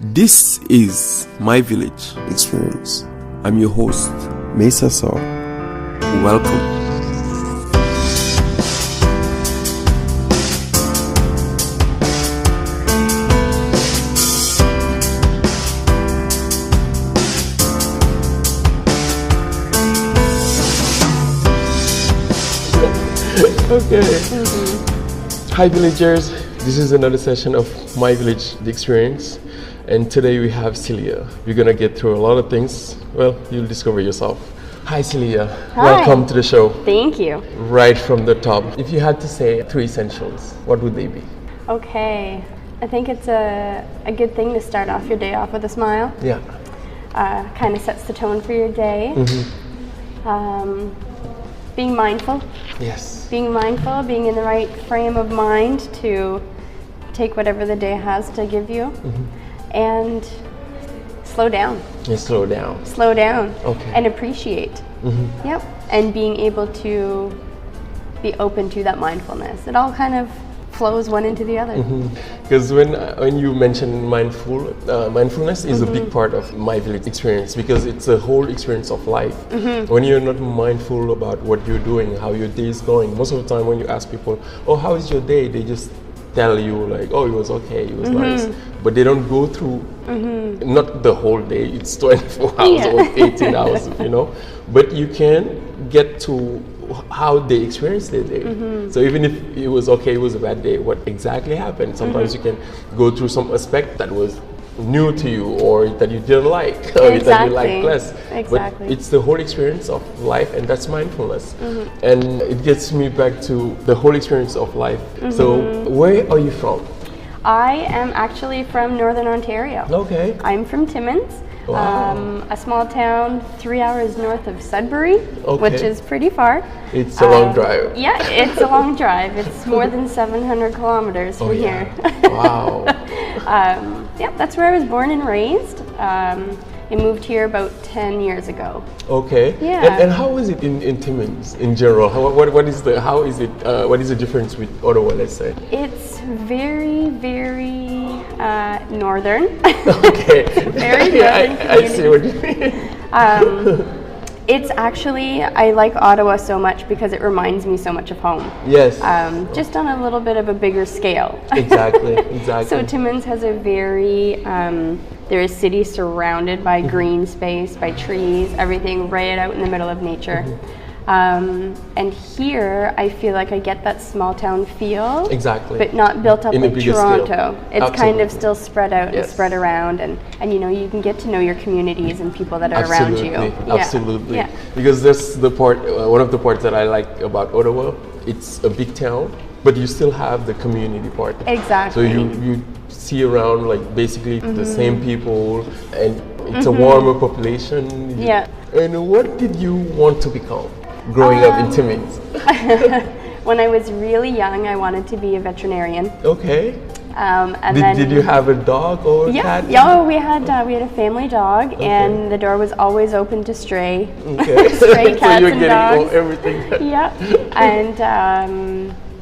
This is My Village Experience. I'm your host, Mesa Saw. Welcome. Okay. Hi villagers, this is another session of My Village the Experience, and today we have Celia. We're gonna get through a lot of things. Well, you'll discover yourself. Hi Celia. Hi. Welcome to the show. Thank you. Right from the top, if you had to say 3 essentials, what would they be? Okay, I think it's a good thing to start off your day off with a smile. Yeah. Kind of sets the tone for your day. Being mindful. Yes. Being mindful, being in the right frame of mind to take whatever the day has to give you. And slow down. Yeah, slow down. Slow down. Okay. And appreciate. Yep. And being able to be open to that mindfulness. It all kind of flows one into the other. Because when you mention mindfulness is a big part of My Village Experience, because it's a whole experience of life. When you're not mindful about what you're doing, how your day is going, most of the time when you ask people, oh, how is your day? They just tell you like, oh, it was okay, it was nice. But they don't go through, not the whole day, it's 24 hours or 18 hours, you know. But you can get to how they experience their day. So even if it was okay, it was a bad day, what exactly happened? Sometimes you can go through some aspect that was new to you, or that you didn't like, or that you liked less. But it's the whole experience of life, and that's mindfulness. And it gets me back to the whole experience of life. So where are you from? I am actually from Northern Ontario. Okay. I'm from Timmins. Wow. A small town 3 hours north of Sudbury, which is pretty far. It's a long drive. Yeah, it's a long drive. It's more than 700 kilometers from here. Wow. Yeah, that's where I was born and raised. I moved here about 10 years ago. Okay. Yeah. And how is it in Timmins in general? What is the difference with Ottawa, let's say? It's very, very northern. Okay. Very northern. I see what you mean. It's actually, I like Ottawa so much because it reminds me so much of home. Yes. Just on a little bit of a bigger scale. Exactly. So Timmins has a very, there is city surrounded by green space, by trees, everything right out in the middle of nature. And here, I feel like I get that small town feel. Exactly. But not built up like Toronto. Scale. It's Absolutely. Kind of still spread out and spread around, and you know, you can get to know your communities and people that are around you. Absolutely. Yeah. Because that's the part, one of the parts that I like about Ottawa. It's a big town, but you still have the community part. Exactly. So you see around like basically the same people, and it's a warmer population. Yeah. And what did you want to become growing up in Timmins? When I was really young, I wanted to be a veterinarian. Okay. And did you have a dog or a cat? Yeah, we had a family dog, and the door was always open to stray cats so you're and getting dogs. Everything.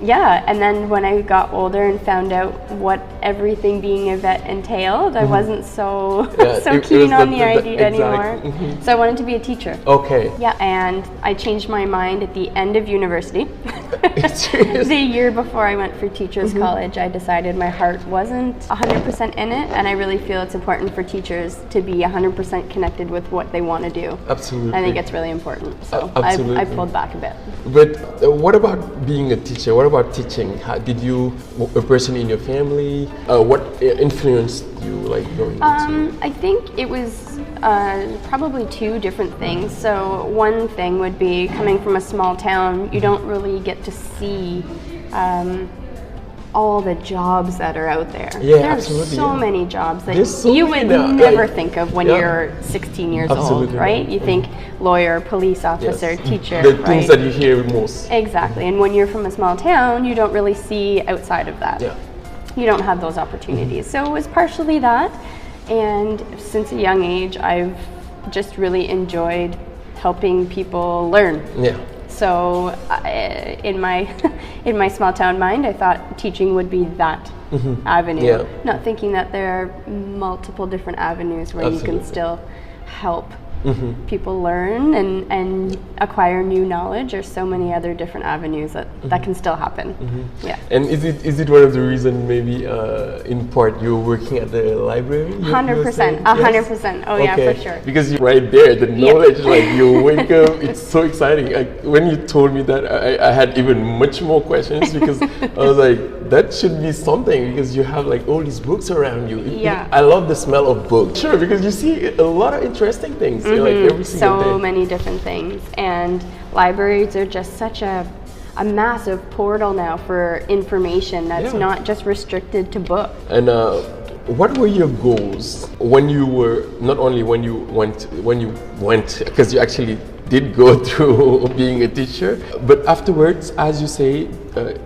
Yeah, and then when I got older and found out what everything being a vet entailed, I wasn't so keen on the idea anymore. So I wanted to be a teacher. Okay. Yeah, and I changed my mind at the end of university. The year before I went for teachers college, I decided my heart wasn't 100% in it, and I really feel it's important for teachers to be 100% connected with what they want to do. Absolutely. I think it's really important. So I pulled back a bit. But what about being a teacher? What about teaching? Did you, a person in your family, what influenced you like going into? I think it was probably 2 different things. So one thing would be, coming from a small town, you don't really get to see all the jobs that are out there. Yeah, There's absolutely. So many jobs that so you would never think of when you're 16 years old, right? You think lawyer, police officer, teacher, the things that you hear most. Exactly. And when you're from a small town, you don't really see outside of that. Yeah. You don't have those opportunities. So it was partially that, and since a young age, I've just really enjoyed helping people learn. Yeah. So in my in my small town mind, I thought teaching would be that avenue. Yeah. Not thinking that there are multiple different avenues where you can still help people learn and acquire new knowledge. There's so many other different avenues that can still happen. Yeah. And is it one of the reasons maybe in part you're working at the library? 100%. 100%. Oh yeah, for sure. Because you're right there, the knowledge, like you wake up, it's so exciting. Like, when you told me that, I had even much more questions because I was like, that should be something because you have like all these books around you. Yeah. I love the smell of books. Sure, because you see a lot of interesting things like every single day. So many different things, and libraries are just such a massive portal now for information that's not just restricted to books. And what were your goals when you were, not only when you went, because you actually did go through being a teacher, but afterwards, as you say,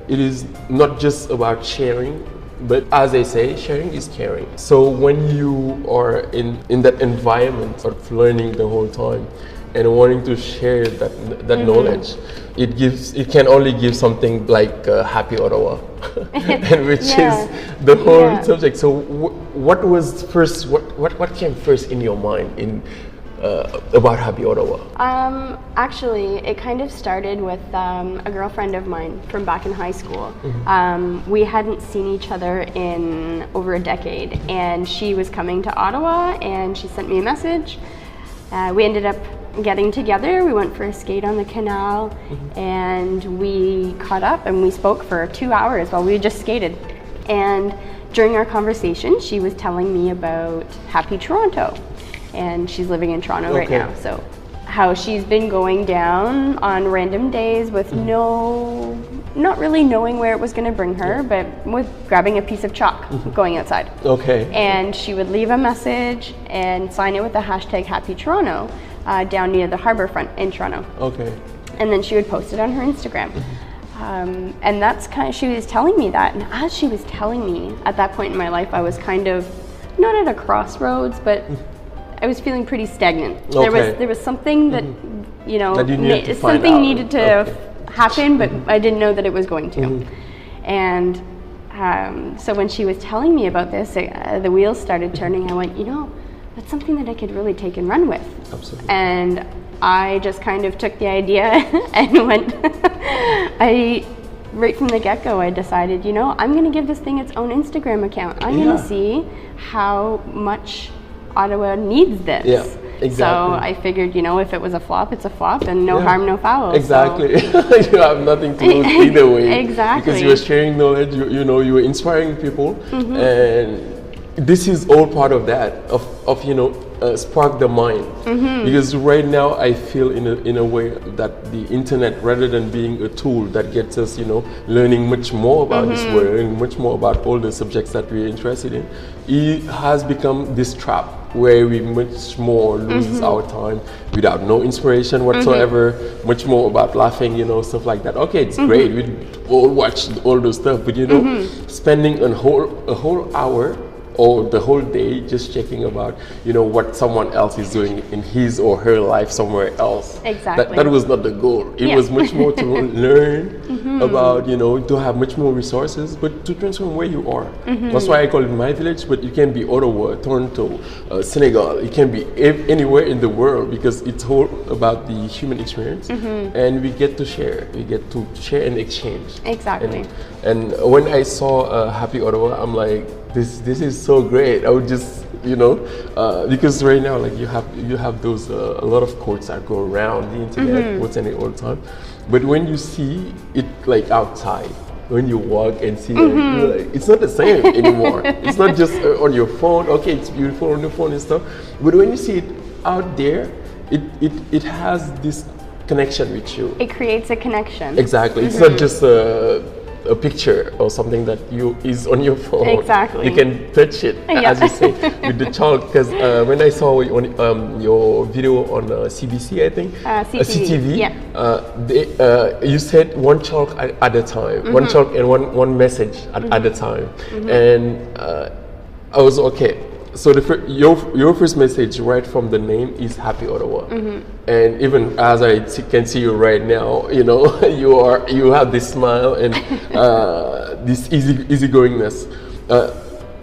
it is not just about sharing, but as they say, sharing is caring. So when you are in that environment of learning the whole time and wanting to share that knowledge, it can only give something like Happy Ottawa, and which is the whole subject. So what was first? What came first in your mind about Happy Ottawa? Actually, it kind of started with a girlfriend of mine from back in high school. We hadn't seen each other in over a decade, and she was coming to Ottawa, and she sent me a message. We ended up getting together. We went for a skate on the canal, and we caught up and we spoke for 2 hours while we just skated. And during our conversation, she was telling me about Happy Toronto. And she's living in Toronto right now. So how she's been going down on random days with not really knowing where it was going to bring her, but with grabbing a piece of chalk, going outside. Okay. And she would leave a message and sign it with the hashtag Happy Toronto down near the harbour front in Toronto. Okay. And then she would post it on her Instagram. And that's kind of, she was telling me that. And as she was telling me at that point in my life, I was kind of not at a crossroads, but I was feeling pretty stagnant. Okay. There was something that that you needed to find something out. needed to happen, but I didn't know that it was going to. And so when she was telling me about this, the wheels started turning. I went, that's something that I could really take and run with. Absolutely. And I just kind of took the idea and went. Right from the get-go, I decided, I'm going to give this thing its own Instagram account. I'm going to see how much Ottawa needs this. Yeah, exactly. So I figured, if it was a flop, it's a flop, and no harm, no foul. Exactly. So. You have nothing to lose either way. Exactly. Because you were sharing knowledge, you were inspiring people, and this is all part of that, of spark the mind. Because right now I feel in a way that the internet, rather than being a tool that gets us, learning much more about this world and much more about all the subjects that we're interested in, it has become this trap where we much more loses our time without no inspiration whatsoever, much more about laughing, stuff like that. Okay, it's great, we all watch all those stuff, but spending a whole hour or the whole day just checking about what someone else is doing in his or her life somewhere else. Exactly. That was not the goal. It was much more to learn about, to have much more resources, but to transform where you are. That's why I call it my village, but it can be Ottawa, Toronto, Senegal. It can be anywhere in the world, because it's all about the human experience, and we get to share. We get to share and exchange. Exactly. And when I saw Happy Ottawa, I'm like, this is so great. I would just, because right now, like you have those a lot of quotes that go around the internet, quotes and all the time. But when you see it like outside, when you walk and see it, you're like, it's not the same anymore. It's not just on your phone. Okay, it's beautiful on your phone and stuff. But when you see it out there, it has this connection with you. It creates a connection. Exactly. It's not just a picture or something that is on your phone. Exactly. You can touch it, as you say, with the chalk. Because when I saw your video on CBC, I think, CTV, you said one chalk at a time, one chalk and one message at a time, and I was okay. So your first message right from the name is Happy Ottawa, and even as I can see you right now, you know, you have this smile and this easygoingness.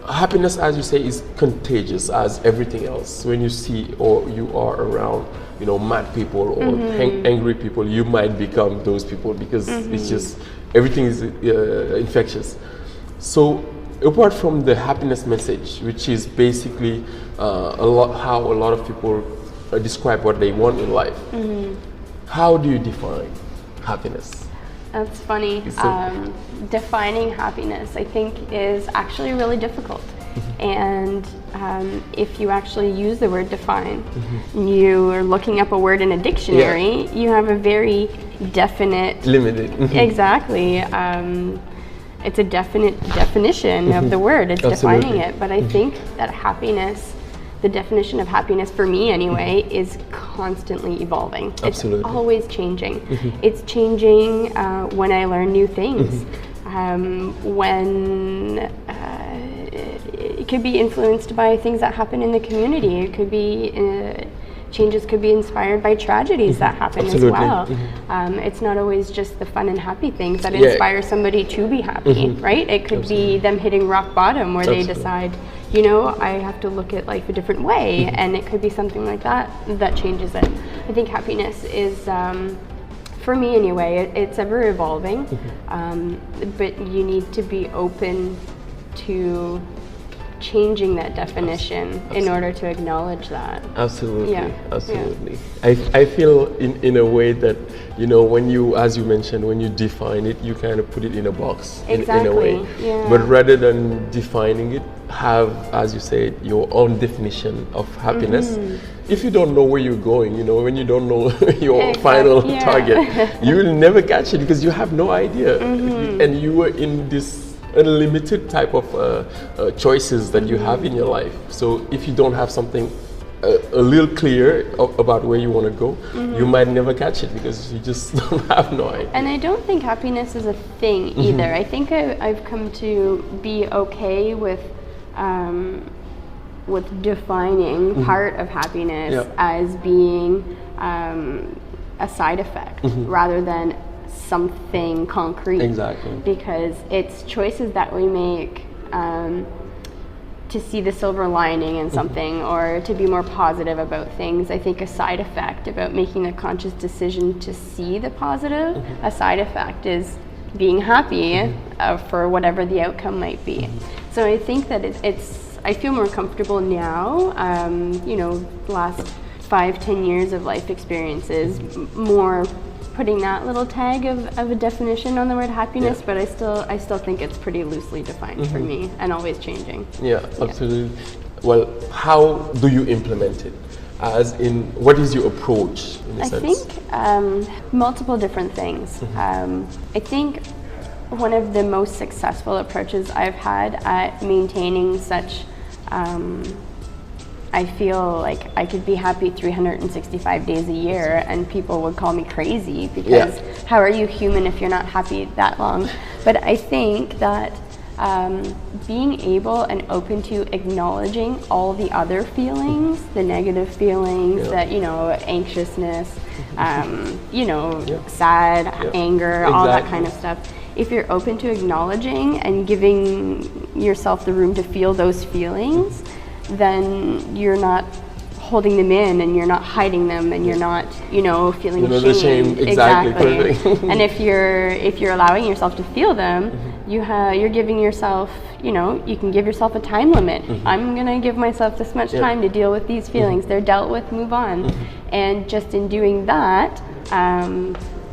Happiness, as you say, is contagious as everything else. When you see or you are around, you know, mad people or angry people, you might become those people because it's just everything is infectious. So apart from the happiness message, which is basically how a lot of people describe what they want in life, how do you define happiness? That's funny. Defining happiness, I think, is actually really difficult. And if you actually use the word define, you are looking up a word in a dictionary, you have a very definite... Limited. Exactly. It's a definite definition of the word. It's defining it. But I think that happiness, the definition of happiness for me anyway, is constantly evolving. Absolutely. It's always changing. It's changing when I learn new things. When it could be influenced by things that happen in the community. It could be changes could be inspired by tragedies that happen as well. It's not always just the fun and happy things that inspire somebody to be happy, right? It could be them hitting rock bottom where they decide, you know, I have to look at life a different way, and it could be something like that that changes it. I think happiness is, for me anyway, it's ever evolving, but you need to be open to changing that definition in order to acknowledge that. Absolutely, absolutely. I feel in a way that, you know, when you, as you mentioned, when you define it, you kind of put it in a box in a way. But rather than defining it, have, as you said, your own definition of happiness. If you don't know where you're going, you know, when you don't know your final target, you will never catch it because you have no idea. And you were in this unlimited type of choices that you have in your life. So if you don't have something a little clear about where you want to go, you might never catch it because you just don't have no idea. And I don't think happiness is a thing either. I think I've come to be okay with defining part of happiness as being a side effect rather than something concrete. Exactly. Because it's choices that we make to see the silver lining in something or to be more positive about things. I think a side effect about making a conscious decision to see the positive, a side effect is being happy for whatever the outcome might be. So I think that I feel more comfortable now, you know, last 5-10 years of life experiences, more putting that little tag of a definition on the word happiness, but I still think it's pretty loosely defined for me and always changing. Yeah, absolutely. Well, how do you implement it? As in, what is your approach in a sense? I think multiple different things. I think one of the most successful approaches I've had at maintaining such I feel like I could be happy 365 days a year and people would call me crazy because how are you human if you're not happy that long? But I think that being able and open to acknowledging all the other feelings, the negative feelings, that, you know, anxiousness, you know, sad, anger, all that kind of stuff. If you're open to acknowledging and giving yourself the room to feel those feelings, then you're not holding them in and you're not hiding them and you're not, you know, feeling ashamed. Exactly. And if you're allowing yourself to feel them, you're giving yourself, you know, you can give yourself a time limit. I'm gonna give myself this much time to deal with these feelings. They're dealt with, move on. And just in doing that,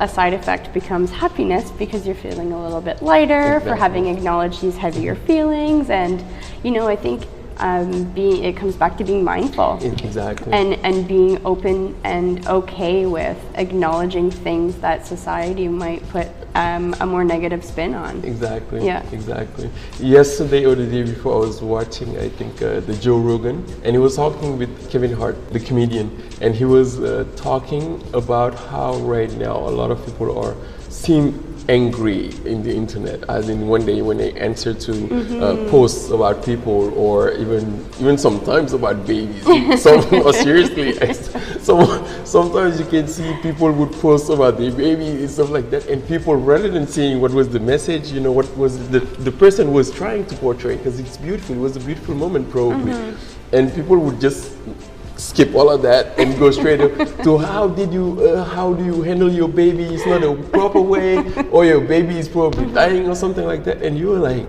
a side effect becomes happiness because you're feeling a little bit lighter for having acknowledged these heavier feelings. And, you know, I think it comes back to being mindful. Exactly. And being open and okay with acknowledging things that society might put a more negative spin on. Exactly. Yeah. Exactly. Yesterday or the day before, I was watching, I think, the Joe Rogan, and he was talking with Kevin Hart, the comedian, and he was talking about how right now a lot of people are seeing angry in the internet, as in one day when they answer to posts about people, or even sometimes about babies. Or seriously, sometimes you can see people would post about their baby and stuff like that, and people, rather than seeing what was the message, what was the person was trying to portray, because it's beautiful, it was a beautiful moment probably, and people would just skip all of that and go straight to how do you handle your baby? It's not a proper way, or your baby is probably dying or something like that, and you were like,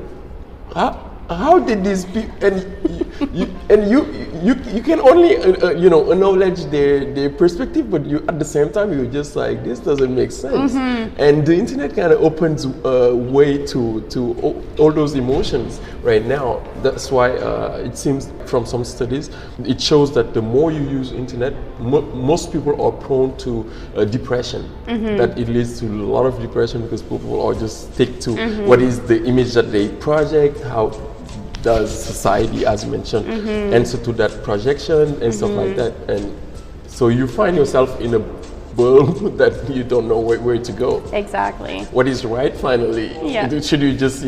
how did these people, and you can only acknowledge their perspective, but you at the same time you're just like, this doesn't make sense. And the internet kind of opens a way to all those emotions right now. That's why it seems from some studies it shows that the more you use internet, most people are prone to depression. That it leads to a lot of depression, because people are just stick to what is the image that they project, how does society, as you mentioned, answer to that projection and stuff like that. And so you find yourself in a world that you don't know where to go. Exactly. What is right finally? Yeah. Should you just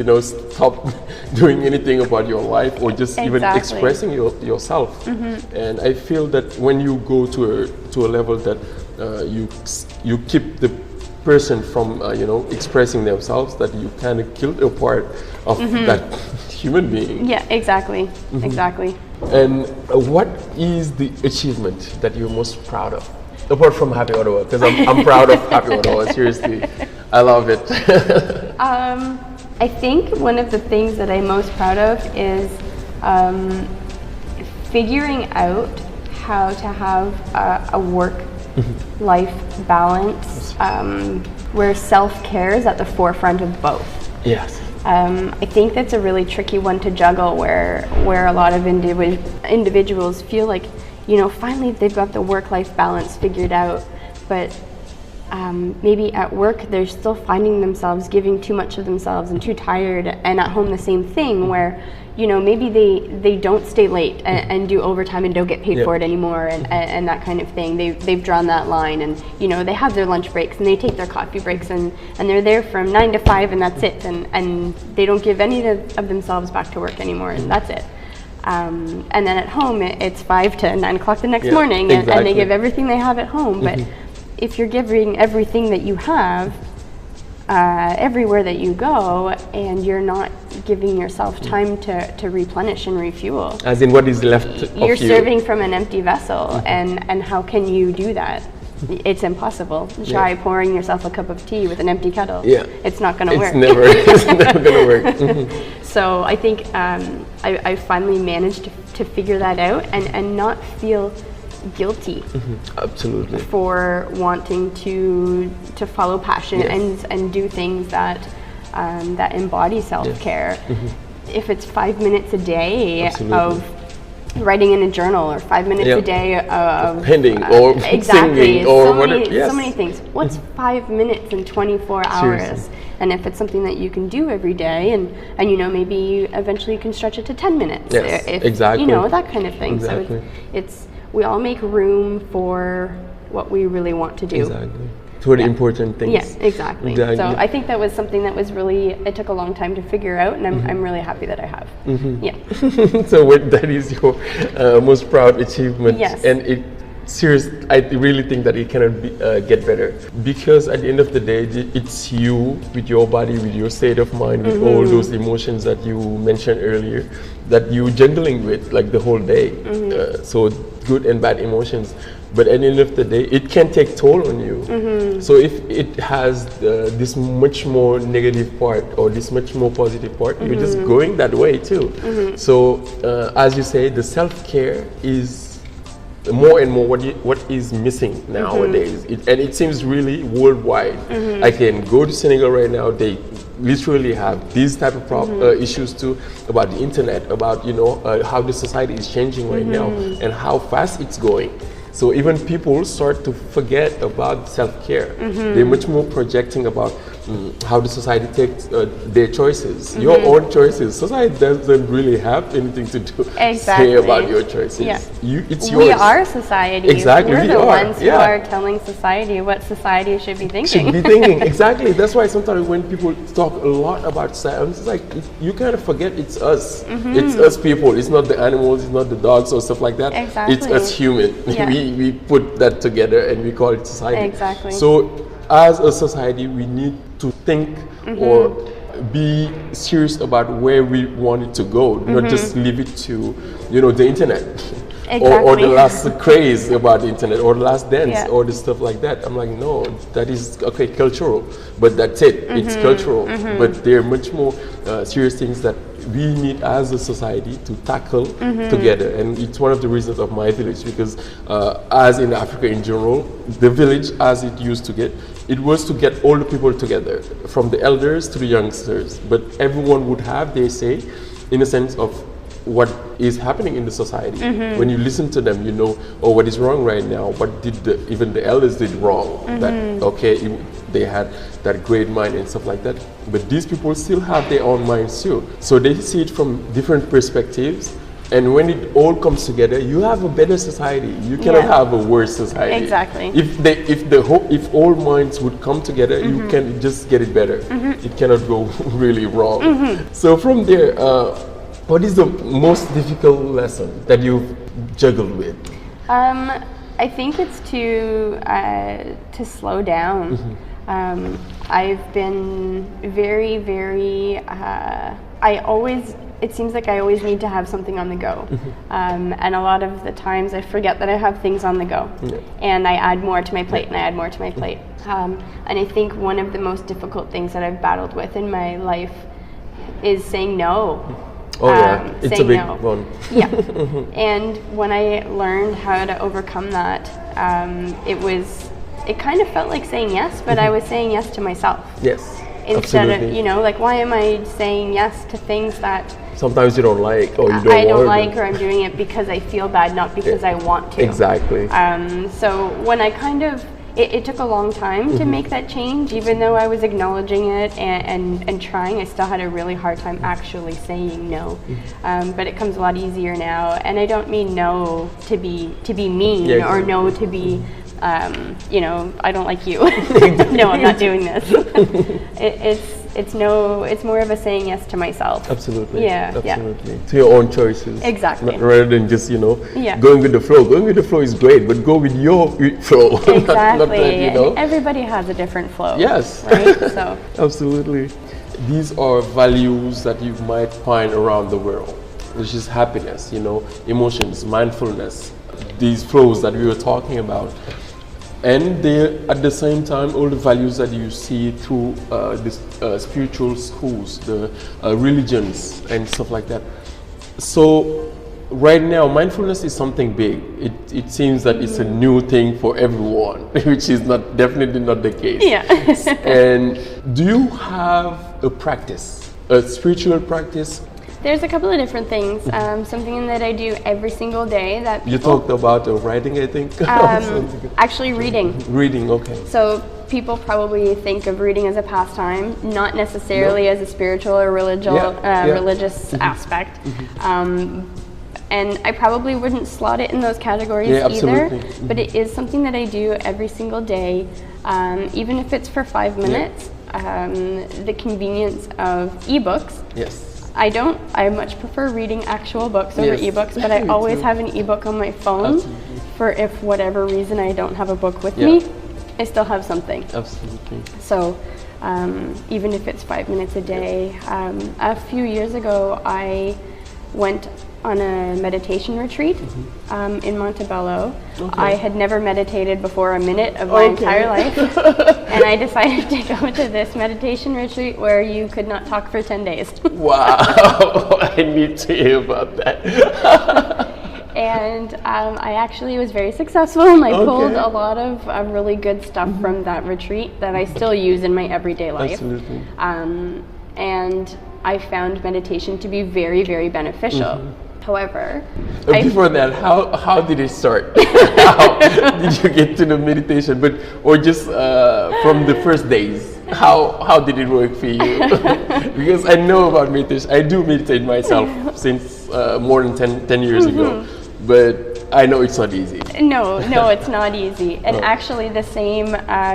stop doing anything about your life, or just even expressing yourself? And I feel that when you go to a level that you keep the person from expressing themselves, that you kind of killed a part of that human being. Yeah, exactly. Exactly. And what is the achievement that you're most proud of, apart from Happy Ottawa? Because I'm proud of Happy Ottawa. Seriously, I love it. I think one of the things that I'm most proud of is figuring out how to have a work-life balance where self-care is at the forefront of both. Yes. I think that's a really tricky one to juggle, where a lot of individuals feel like, finally they've got the work-life balance figured out, but maybe at work they're still finding themselves giving too much of themselves and too tired, and at home the same thing, where maybe they don't stay late and do overtime and don't get paid for it anymore, and that kind of thing. They've drawn that line, and they have their lunch breaks and they take their coffee breaks, and they're there from 9 to 5 and that's it, and they don't give any of themselves back to work anymore, and that's it. And then at home it's 5 to 9 o'clock the next morning, and they give everything they have at home. But if you're giving everything that you have everywhere that you go, and you're not giving yourself time to replenish and refuel, as in what is left of you, you're serving from an empty vessel, and how can you do that? It's impossible. Try pouring yourself a cup of tea with an empty kettle. It's not going to work. It's never going to work. So I think I finally managed to figure that out, and not feel guilty absolutely for wanting to follow passion and do things that embody self-care. If it's 5 minutes a day of writing in a journal, or 5 minutes a day of painting, or singing, or whatever. So many things. What's 5 minutes in 24 hours? Seriously. And if it's something that you can do every day, and maybe eventually you can stretch it to 10 minutes. Exactly. That kind of thing. Exactly. So it's we all make room for what we really want to do. Exactly. For the important things. Yes, exactly. So I think that was something that was really, it took a long time to figure out, and I'm really happy that I have. Yeah. So that is your most proud achievement. Yes. And I really think that it cannot get better, because at the end of the day, it's you with your body, with your state of mind, with all those emotions that you mentioned earlier, that you're jungling with like the whole day. So good and bad emotions. But at the end of the day, it can take toll on you. So if it has this much more negative part or this much more positive part, you're just going that way too. So as you say, the self-care is more and more what is missing nowadays. And it seems really worldwide. I can go to Senegal right now, they literally have these type of issues too, about the internet, about how the society is changing right now and how fast it's going. So even people start to forget about self-care. They're much more projecting about how the society takes their choices, your own choices. Society doesn't really have anything to do say about your choices. Yeah. It's yours. We are society. Exactly, We're we the are. ones who are telling society what society should be thinking. Exactly. That's why sometimes when people talk a lot about science, it's like you kind of forget it's us. It's us people. It's not the animals. It's not the dogs or stuff like that. Exactly. It's us human. Yeah. We put that together and we call it society. Exactly. So as a society, we need to think or be serious about where we want it to go, not just leave it to, the internet. Or the last craze about the internet, or the last dance, or the stuff like that. I'm like, no, that is okay, cultural, but that's it. It's cultural, but there are much more serious things that we need as a society to tackle together. And it's one of the reasons of my village, because as in Africa in general, the village as it used to get, it was to get all the people together, from the elders to the youngsters, but everyone would have their say in a sense of what is happening in the society. When you listen to them, you know, oh, what is wrong right now? What did even the elders did wrong? That they had that great mind and stuff like that. But these people still have their own minds too. So they see it from different perspectives. And when it all comes together, you have a better society. You cannot have a worse society. Exactly. If all minds would come together, you can just get it better. It cannot go really wrong. So from there, what is the most difficult lesson that you've juggled with? I think it's to slow down. I've been very, very. It seems like I always need to have something on the go, and a lot of the times I forget that I have things on the go, and I add more to my plate, and I add more to my plate. And I think one of the most difficult things that I've battled with in my life is saying no. It's a big one. And when I learned how to overcome that, it kind of felt like saying yes, but I was saying yes to myself. Yes. Instead of, like, why am I saying yes to things that sometimes you don't like, or you don't like, or I'm doing it because I feel bad, not because I want to. Exactly. So when I kind of, it took a long time to make that change, even though I was acknowledging it and trying. I still had a really hard time actually saying no, but it comes a lot easier now. And I don't mean no to be mean or no to be, I don't like you. No, I'm not doing this. It's more of a saying yes to myself. Absolutely. Absolutely. To your own choices. Exactly. Rather than just, going with the flow. Going with the flow is great, but go with your flow. Exactly. not that, Everybody has a different flow. Yes. Right? So. Absolutely. These are values that you might find around the world, which is happiness, emotions, mindfulness, these flows that we were talking about. And they, at the same time, all the values that you see through the spiritual schools, the religions and stuff like that. So right now, mindfulness is something big. It seems that it's a new thing for everyone, which is definitely not the case. Yeah. And do you have a practice, a spiritual practice? There's a couple of different things. Something that I do every single day that people, you talked about writing, I think. Actually reading. Reading, okay. So people probably think of reading as a pastime, not necessarily as a spiritual or religious aspect. And I probably wouldn't slot it in those categories either. But it is something that I do every single day, even if it's for 5 minutes. The convenience of ebooks. Yes. I much prefer reading actual books over ebooks, but I always have an ebook on my phone for if whatever reason I don't have a book with me, I still have something. Absolutely. So even if it's 5 minutes a day, a few years ago I went on a meditation retreat in Montebello. I had never meditated before a minute of my entire life, and I decided to go to this meditation retreat where you could not talk for 10 days. Wow, I need to hear about that. And I actually was very successful, and I pulled a lot of really good stuff from that retreat that I still use in my everyday life. Absolutely. And I found meditation to be very, very beneficial. However, before that, how did it start? How did you get to the meditation? Or just from the first days? How did it work for you? Because I know about meditation. I do meditate myself since more than 10 years ago, but I know it's not easy. No, it's not easy. And actually the same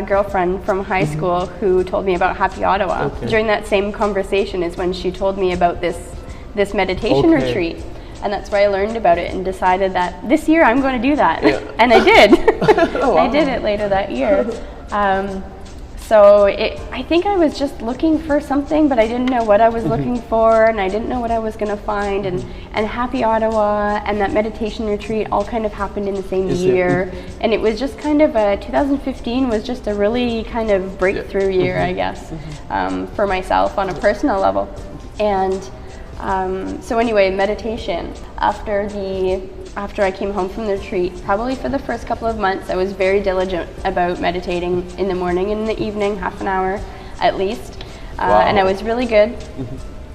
girlfriend from high school who told me about Happy Ottawa, during that same conversation is when she told me about this meditation retreat. And that's where I learned about it and decided that this year I'm going to do that. Yeah. And I did. Oh, wow. I did it later that year. So I think I was just looking for something, but I didn't know what I was looking for, and I didn't know what I was going to find. And Happy Ottawa and that meditation retreat all kind of happened in the same year. And it was just kind of 2015 was just a really kind of breakthrough year, I guess, for myself on a personal level. And so anyway, meditation. After I came home from the retreat, probably for the first couple of months, I was very diligent about meditating in the morning and in the evening, half an hour at least. And I was really good.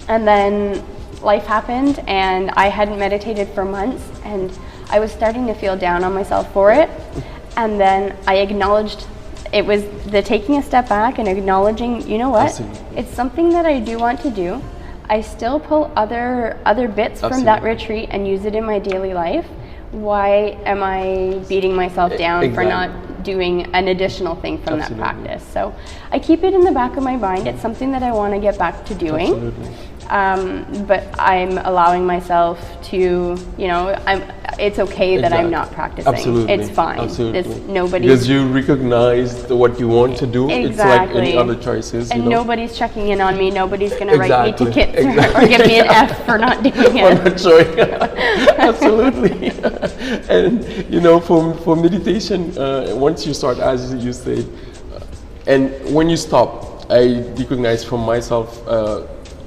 And then life happened and I hadn't meditated for months and I was starting to feel down on myself for it. And then I acknowledged it was the taking a step back and acknowledging, you know what, it's something that I do want to do. I still pull other bits from that retreat and use it in my daily life. Why am I beating myself down for not doing an additional thing from that practice? So I keep it in the back of my mind. It's something that I want to get back to doing. But I'm allowing myself to, it's okay that I'm not practicing. It's fine. Because you recognize what you want to do. It's like any other choices. And nobody's checking in on me. Nobody's going to write me tickets or give me an F for not doing it. For not showing up. Absolutely. And, for meditation, once you start, as you said, and when you stop, I recognize from myself,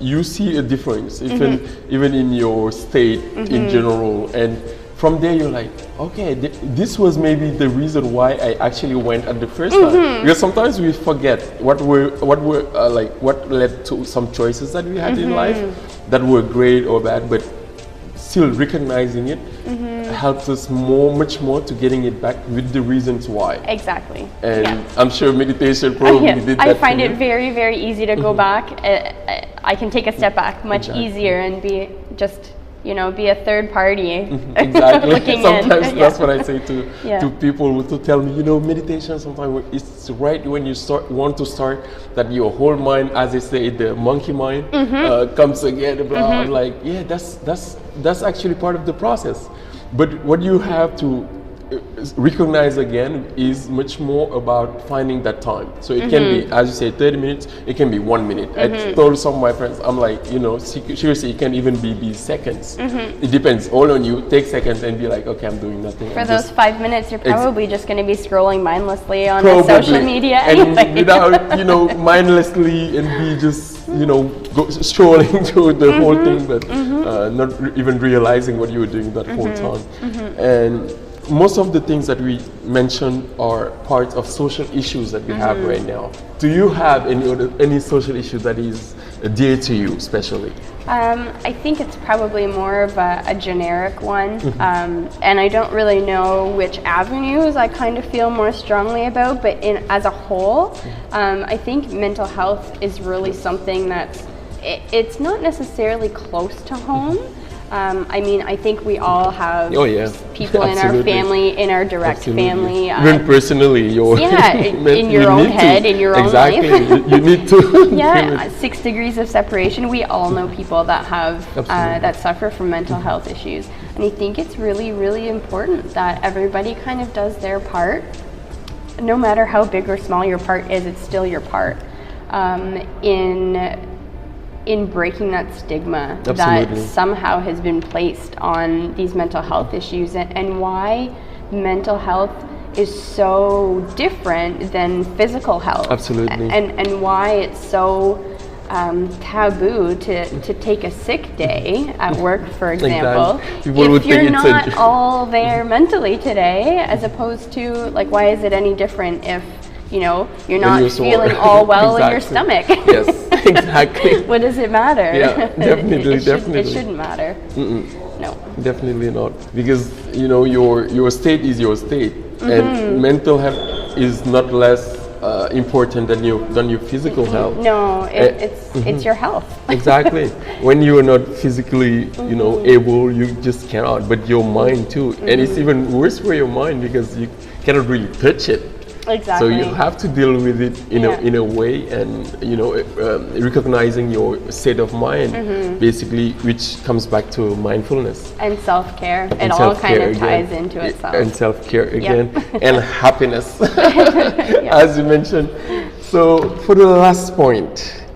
you see a difference, even in your state in general, and from there you're like, okay, this was maybe the reason why I actually went at the first time. Because sometimes we forget what led to some choices that we had in life that were great or bad, but still recognizing it helps us much more to getting it back with the reasons why. Exactly. And I'm sure meditation probably did that. I find it very, very easy to go back. I can take a step back much easier and be just, be a third party. Exactly. Sometimes that's what I say to people who tell me, meditation sometimes it's right when you want to start that your whole mind, as they say, the monkey mind comes again. I'm like, that's actually part of the process. But what you have to recognize again is much more about finding that time. So it can be, as you say, 30 minutes, it can be 1 minute. I told some of my friends, I'm like, seriously, it can even be seconds. It depends all on you. Take seconds and be like, okay, I'm doing nothing. For those 5 minutes, you're probably just going to be scrolling mindlessly on social media anyway. And without, mindlessly and be just, strolling through the whole thing, but not even realizing what you were doing that whole time. And most of the things that we mentioned are parts of social issues that we have right now. Do you have any social issue that is dear to you, especially? I think it's probably more of a generic one, and I don't really know which avenues I kind of feel more strongly about, but as a whole, I think mental health is really something that's, it's not necessarily close to home. I think we all have people in our family, in our direct family. Even personally, in your own head, in your own life. You need to. 6 degrees of separation. We all know people that have that suffer from mental health issues, and I think it's really, really important that everybody kind of does their part. No matter how big or small your part is, it's still your part in breaking that stigma that somehow has been placed on these mental health issues, and why mental health is so different than physical health. And why it's so taboo to take a sick day at work, for example, if you're not all there mentally today, as opposed to, like, why is it any different if you're not feeling all well in your stomach? Yes, exactly. What does it matter? Yeah, definitely, It shouldn't matter. No. Definitely not. Because, your state is your state. And mental health is not less important than your physical health. No, it's your health. Exactly. When you are not physically, able, you just cannot. But your mind too, and it's even worse for your mind because you cannot really touch it. Exactly. So you have to deal with it in a way, and recognizing your state of mind, basically, which comes back to mindfulness and self-care. It all kind of ties into itself. And self-care again, and happiness, as you mentioned. So for the last point,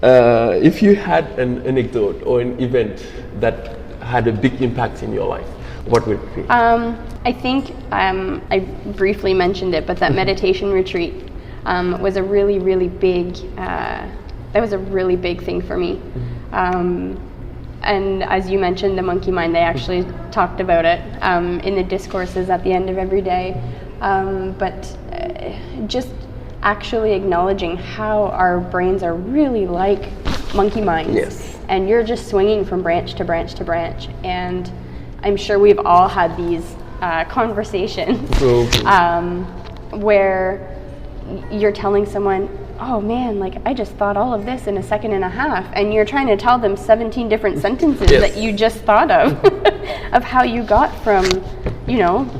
if you had an anecdote or an event that had a big impact in your life, what would it be? I think I briefly mentioned it, but that meditation retreat was a really, really big. That was a really big thing for me. And as you mentioned, the monkey mind, they actually talked about it in the discourses at the end of every day. But just actually acknowledging how our brains are really like monkey minds. Yes. And you're just swinging from branch to branch to branch. And I'm sure we've all had these conversations where you're telling someone, oh man, like I just thought all of this in a second and a half, and you're trying to tell them 17 different sentences that you just thought of how you got from,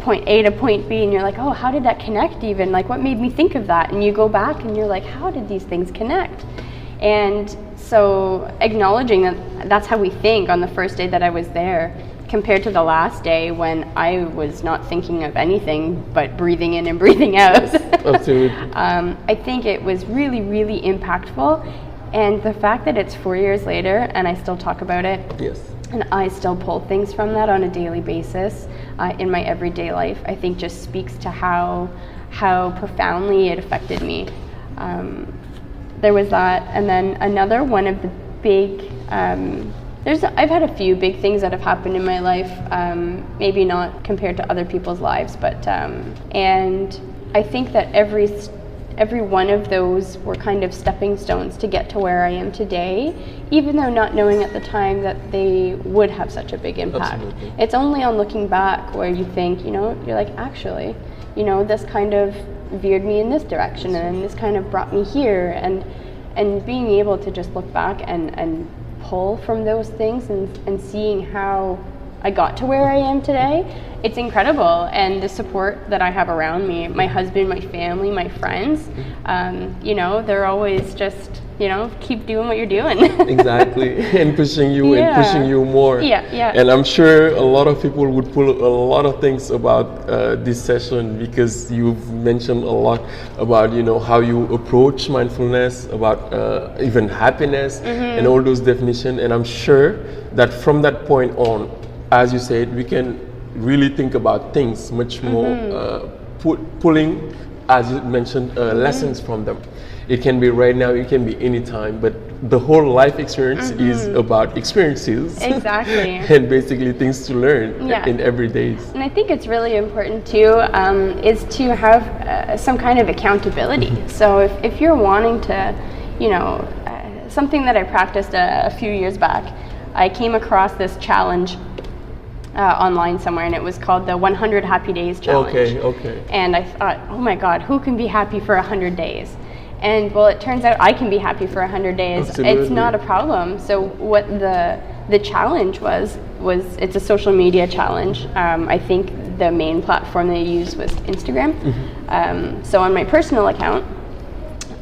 point A to point B, and you're like, oh, how did that connect even? Like, what made me think of that? And you go back and you're like, how did these things connect? And so acknowledging that that's how we think on the first day that I was there, compared to the last day when I was not thinking of anything but breathing in and breathing out. Absolutely. I think it was really, really impactful. And the fact that it's 4 years later and I still talk about it, and I still pull things from that on a daily basis in my everyday life, I think just speaks to how profoundly it affected me. There was that, and then another one of the big, I've had a few big things that have happened in my life, maybe not compared to other people's lives, but and I think that every one of those were kind of stepping stones to get to where I am today, even though not knowing at the time that they would have such a big impact. Absolutely. It's only on looking back where you think, you're like, actually, this kind of veered me in this direction, and this kind of brought me here, and being able to just look back and pull from those things and seeing how I got to where I am today, it's incredible. And the support that I have around me, my husband, my family, my friends, they're always just, keep doing what you're doing. Exactly, and pushing you and pushing you more. Yeah. And I'm sure a lot of people would pull a lot of things about this session, because you've mentioned a lot about how you approach mindfulness, about even happiness, and all those definitions. And I'm sure that from that point on, as you said, we can really think about things much more, pulling, as you mentioned, lessons from them. It can be right now, it can be anytime, but the whole life experience is about experiences. Exactly. And basically things to learn in every day. And I think it's really important too, is to have some kind of accountability. So if you're wanting to, something that I practiced a few years back, I came across this challenge online somewhere, and it was called the 100 Happy Days Challenge. Okay. And I thought, oh my God, who can be happy for 100 days? And well, it turns out I can be happy for 100 days. Absolutely. It's not a problem. So what the challenge was it's a social media challenge. I think the main platform they used was Instagram. So on my personal account,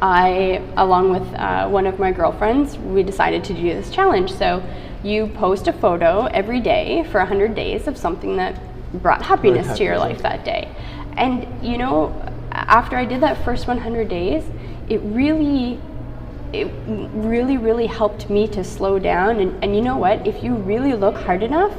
I, along with one of my girlfriends, we decided to do this challenge. So you post a photo every day for 100 days of something that brought happiness to your life that day. And after I did that first 100 days, it really helped me to slow down. And you know what? If you really look hard enough,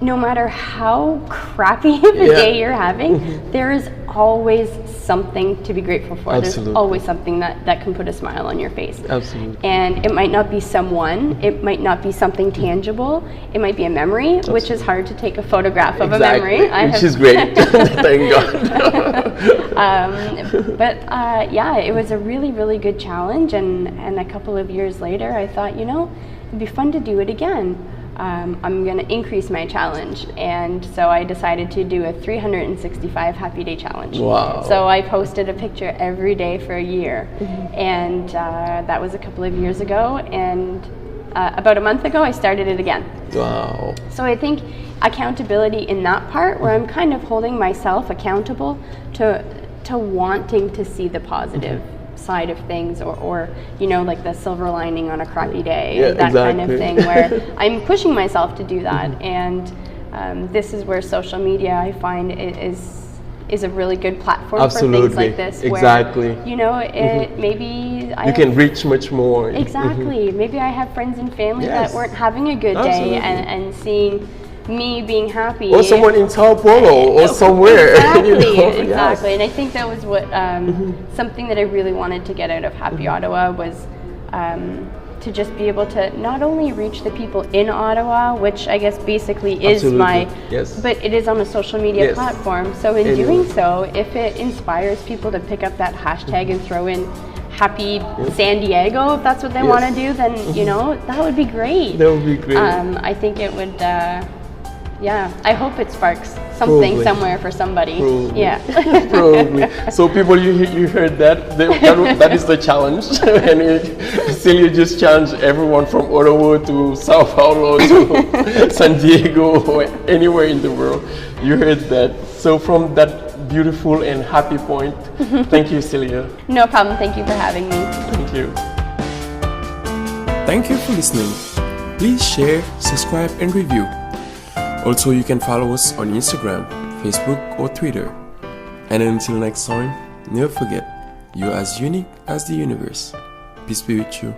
no matter how crappy of a day you're having, there is always something to be grateful for. Absolutely. There's always something that can put a smile on your face. Absolutely. And it might not be someone, it might not be something tangible, it might be a memory, which is hard to take a photograph of a memory. Which is great. Thank God. It was a really, really good challenge, and a couple of years later I thought, it'd be fun to do it again. I'm going to increase my challenge. And so I decided to do a 365 happy day challenge. Wow. So I posted a picture every day for a year. And that was a couple of years ago. And about a month ago, I started it again. Wow. So I think accountability in that part, where I'm kind of holding myself accountable to wanting to see the positive side of things, or you know, like the silver lining on a crappy day, that kind of thing, where I'm pushing myself to do that. And this is where social media, I find, is a really good platform for things like this. Exactly. Where, you know, maybe you can reach much more. Exactly. Maybe I have friends and family that weren't having a good day, and seeing me being happy, or someone in Sao Paulo or somewhere. Exactly, you know? exactly. And I think that was what something that I really wanted to get out of Happy Ottawa was to just be able to not only reach the people in Ottawa, which I guess basically is but it is on a social media platform. So in doing so, if it inspires people to pick up that hashtag and throw in Happy San Diego, if that's what they want to do, then you know, that would be great. That would be great. I think it would. I hope it sparks something somewhere for somebody. Probably. So people, you heard that. That is the challenge. And Celia just challenged everyone from Ottawa to Sao Paulo to San Diego or anywhere in the world. You heard that. So from that beautiful and happy point, thank you, Celia. No problem. Thank you for having me. Thank you. Thank you for listening. Please share, subscribe, and review. Also, you can follow us on Instagram, Facebook, or Twitter. And until next time, never forget, you're as unique as the universe. Peace be with you.